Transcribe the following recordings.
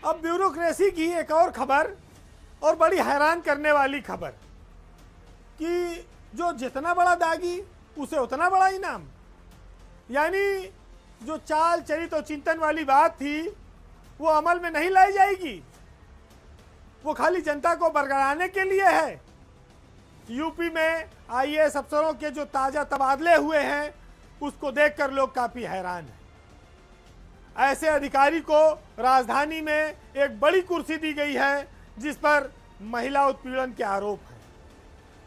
अब ब्यूरोक्रेसी की एक और खबर, और बड़ी हैरान करने वाली खबर, कि जो जितना बड़ा दागी उसे उतना बड़ा इनाम। यानी जो चाल चरित और चिंतन वाली बात थी वो अमल में नहीं लाई जाएगी, वो खाली जनता को बरगलाने के लिए है। यूपी में आईएएस अफसरों के जो ताजा तबादले हुए हैं उसको देखकर लोग काफी हैरान हैं। ऐसे अधिकारी को राजधानी में एक बड़ी कुर्सी दी गई है जिस पर महिला उत्पीड़न के आरोप हैं।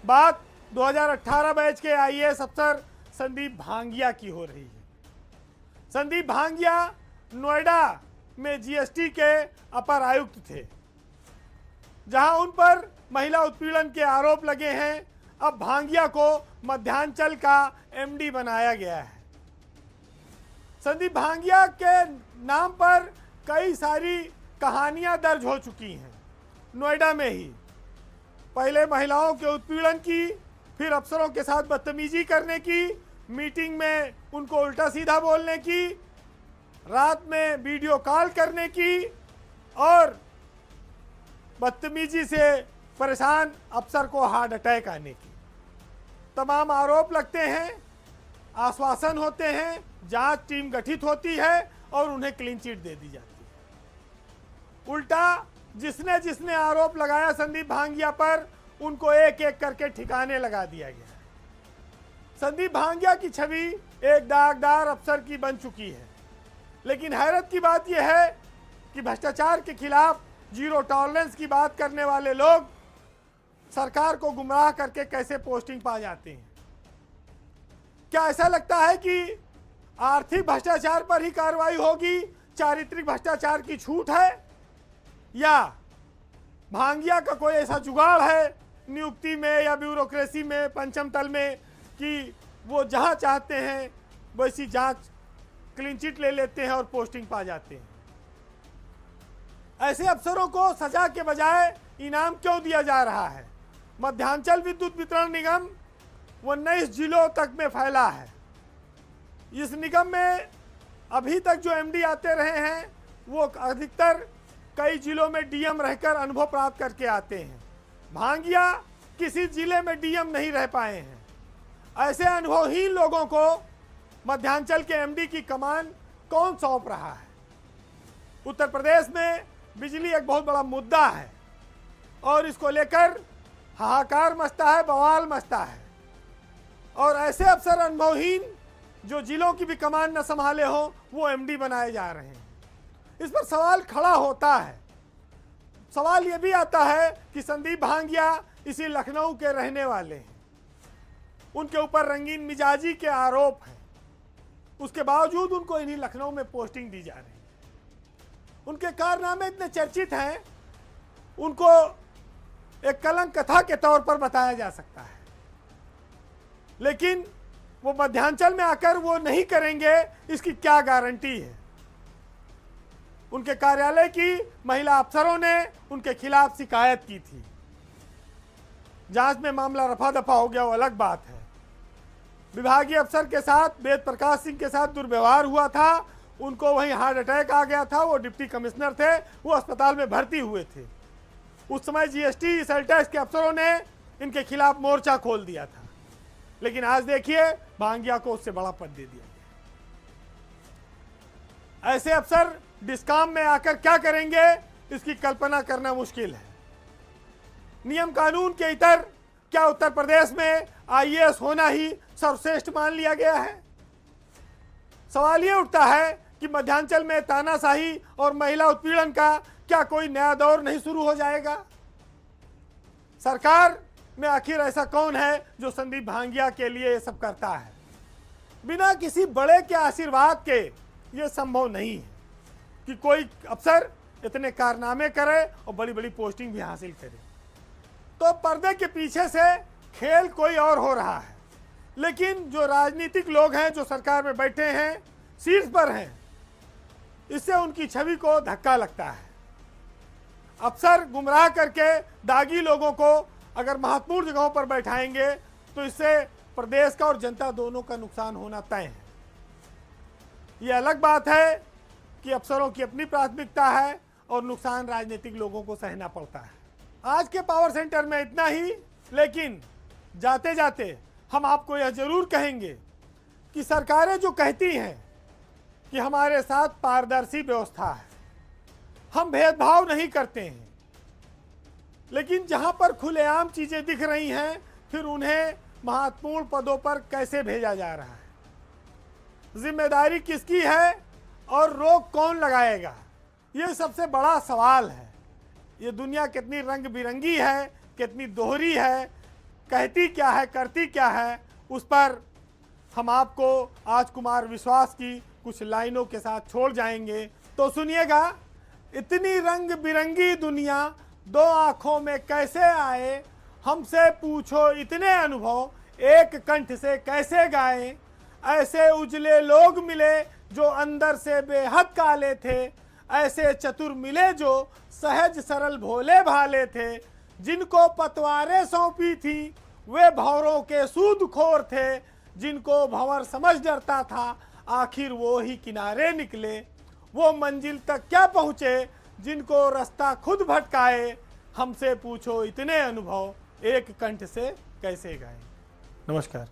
बात 2018 बैच के आईएएस अफसर संदीप भांगिया की हो रही है। संदीप भांगिया नोएडा में जीएसटी के अपर आयुक्त थे, जहां उन पर महिला उत्पीड़न के आरोप लगे हैं। अब भांगिया को मध्यांचल का एमडी बनाया गया है। संदीप भांगिया के नाम पर कई सारी कहानियां दर्ज हो चुकी हैं नोएडा में ही। पहले महिलाओं के उत्पीड़न की, फिर अफसरों के साथ बदतमीजी करने की, मीटिंग में उनको उल्टा सीधा बोलने की, रात में वीडियो कॉल करने की, और बदतमीजी से परेशान अफसर को हार्ट अटैक आने की। तमाम आरोप लगते हैं, आश्वासन होते हैं, जांच टीम गठित होती है और उन्हें क्लीन चिट दे दी जाती है। उल्टा जिसने जिसने आरोप लगाया संदीप भांगिया पर, उनको एक एक करके ठिकाने लगा दिया गया। संदीप भांगिया की छवि एक दागदार अफसर की बन चुकी है। लेकिन हैरत की बात यह है कि भ्रष्टाचार के खिलाफ जीरो टॉलरेंस की बात करने वाले लोग सरकार को गुमराह करके कैसे पोस्टिंग पा जाते हैं। क्या ऐसा लगता है कि आर्थिक भ्रष्टाचार पर ही कार्रवाई होगी, चारित्रिक भ्रष्टाचार की छूट है, या भांगिया का कोई ऐसा जुगाड़ है नियुक्ति में या ब्यूरोक्रेसी में, पंचम तल में, कि वो जहां चाहते हैं वैसी जांच क्लीन चिट ले लेते हैं और पोस्टिंग पा जाते हैं। ऐसे अफसरों को सजा के बजाय इनाम क्यों दिया जा रहा है? मध्यांचल विद्युत वितरण निगम 19 जिलों तक में फैला है। इस निगम में अभी तक जो एमडी आते रहे हैं वो अधिकतर कई जिलों में डीएम रहकर अनुभव प्राप्त करके आते हैं। भांगिया किसी जिले में डीएम नहीं रह पाए हैं। ऐसे अनुभवहीन लोगों को मध्यांचल के एमडी की कमान कौन सौंप रहा है? उत्तर प्रदेश में बिजली एक बहुत बड़ा मुद्दा है और इसको लेकर हाहाकार मचता है, बवाल मचता है, और ऐसे अफसर अनुभवहीन जो जिलों की भी कमान न संभाले हो वो एमडी बनाए जा रहे हैं। इस पर सवाल खड़ा होता है। सवाल ये भी आता है कि संदीप भांगिया इसी लखनऊ के रहने वाले हैं, उनके ऊपर रंगीन मिजाजी के आरोप हैं, उसके बावजूद उनको इन्हीं लखनऊ में पोस्टिंग दी जा रही है। उनके कारनामे इतने चर्चित हैं, उनको एक कलंक कथा के तौर पर बताया जा सकता है, लेकिन वो मध्यांचल में आकर वो नहीं करेंगे इसकी क्या गारंटी है? उनके कार्यालय की महिला अफसरों ने उनके खिलाफ शिकायत की थी। जांच में मामला रफा दफा हो गया, वो अलग बात है। विभागीय अफसर के साथ, वेद प्रकाश सिंह के साथ दुर्व्यवहार हुआ था, उनको वहीं हार्ट अटैक आ गया था। वो डिप्टी कमिश्नर थे, वो अस्पताल में भर्ती हुए थे। उस समय जीएसटी सेल टैक्स के अफसरों ने इनके खिलाफ मोर्चा खोल दिया था, लेकिन आज देखिए भांगिया को उससे बड़ा पद दे दिया गया। ऐसे अफसर डिस्काम में आकर क्या करेंगे इसकी कल्पना करना मुश्किल है। नियम कानून के इतर क्या उत्तर प्रदेश में आईएएस होना ही सर्वश्रेष्ठ मान लिया गया है? सवाल ये उठता है कि मध्यांचल में तानाशाही और महिला उत्पीड़न का क्या कोई नया दौर नहीं शुरू हो जाएगा? सरकार में आखिर ऐसा कौन है जो संदीप भांगिया के लिए ये सब करता है? बिना किसी बड़े के आशीर्वाद के ये संभव नहीं है कि कोई अफसर इतने कारनामे करे और बड़ी बड़ी पोस्टिंग भी हासिल करे। तो पर्दे के पीछे से खेल कोई और हो रहा है, लेकिन जो राजनीतिक लोग हैं, जो सरकार में बैठे हैं, शीर्ष पर हैं, इससे उनकी छवि को धक्का लगता है। अफसर गुमराह करके दागी लोगों को अगर महत्वपूर्ण जगहों पर बैठाएंगे तो इससे प्रदेश का और जनता दोनों का नुकसान होना तय है। ये अलग बात है कि अफसरों की अपनी प्राथमिकता है और नुकसान राजनीतिक लोगों को सहना पड़ता है। आज के पावर सेंटर में इतना ही, लेकिन जाते जाते हम आपको यह जरूर कहेंगे कि सरकारें जो कहती हैं कि हमारे साथ पारदर्शी व्यवस्था है, हम भेदभाव नहीं करते हैं, लेकिन जहां पर खुलेआम चीजें दिख रही हैं फिर उन्हें महत्वपूर्ण पदों पर कैसे भेजा जा रहा है, जिम्मेदारी किसकी है और रोक कौन लगाएगा, ये सबसे बड़ा सवाल है। ये दुनिया कितनी रंग बिरंगी है, कितनी दोहरी है, कहती क्या है करती क्या है, उस पर हम आपको आज कुमार विश्वास की कुछ लाइनों के साथ छोड़ जाएंगे। तो सुनिएगा, इतनी रंग बिरंगी दुनिया दो आंखों में कैसे आए, हमसे पूछो इतने अनुभव एक कंठ से कैसे गाएं, ऐसे उजले लोग मिले जो अंदर से बेहद काले थे, ऐसे चतुर मिले जो सहज सरल भोले भाले थे, जिनको पतवारें सौंपी थी वे भंवरों के सूदखोर थे, जिनको भंवर समझ डरता था आखिर वो ही किनारे निकले, वो मंजिल तक क्या पहुँचे जिनको रास्ता खुद भटकाए, हमसे पूछो इतने अनुभव एक कंठ से कैसे गाए। नमस्कार।